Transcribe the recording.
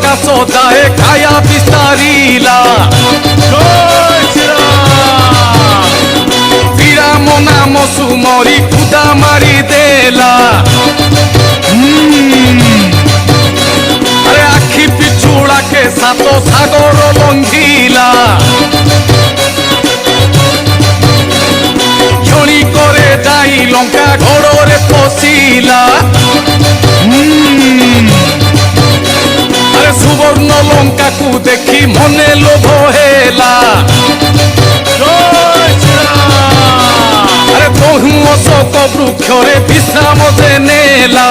ଆକାଶ ଯାଏ କାୟା ବିସ୍ତାରିଲା। ଶ୍ରୀରାମ ନାମ ସୁମରି ଖୁଦା ମାରିଦେଲା। ଆରେ ଆଖି ପିଛୁଳାକେ ସାତ ସାଗର ଲଙ୍ଘିଲା। କ୍ଷଣିକରେ ଯାଇ ଲଙ୍କା ଘୋଡ଼ରେ ପଶିଲା। আরে সুবর্ণ লঙ্কাকু দেখি মনে লোভ হেলা। আরে তহু অশোক বৃক্ষরে বিশ্রাম যে নেলা।